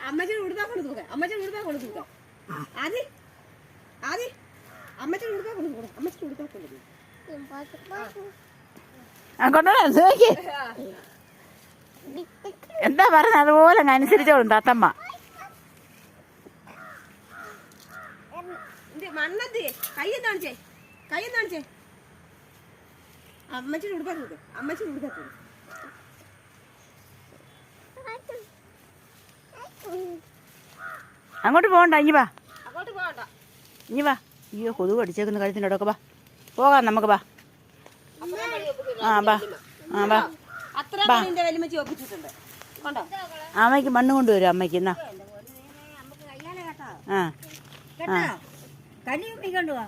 അമ്മച്ചിയുടെ ഉടുപ്പാ കൊണ്ട് തൂക്കാം. അമ്മച്ചിയുടെ ഉടുപ്പാ കൊണ്ട് തൂക്കാം. ആദ്യം അമ്മച്ചിയുടെ ഉടുപ്പാ കൊണ്ട് തൂക്കണം. അമ്മച്ചിയുടെ ഉടുപ്പാ കൊണ്ട് തൂക്കാം. എന്താ പറഞ്ഞ അതുപോലെ അനുസരിച്ചോളും താത്തമ്മ. മണ്ണത്തി കയ്യെന്താണിച്ചേ കയ്യെന്താണിച്ചേ അമ്മച്ചിയുടെ ഉടുപ്പാ തൂക്കാം. അമ്മച്ചിയുടെ ഉടുപ്പാ തൂക്കാം. അങ്ങോട്ട് പോകണ്ട, ഇനി വാ, അങ്ങോട്ട് പോകണ്ട, ഇനി വാ. അയ്യോ കൊതുക് അടിച്ചേക്കുന്ന കഴുത്തിൻ്റെ ഇടയൊക്കെ വാ, പോകാം നമുക്ക്. വാ വാ അത്ര വലിമച്ചി ഒപ്പിച്ചിട്ടുണ്ട്. അമ്മയ്ക്ക് മണ്ണ് കൊണ്ടുവരും. അമ്മയ്ക്ക് എന്നാ കനി കൊണ്ടുപോവാ.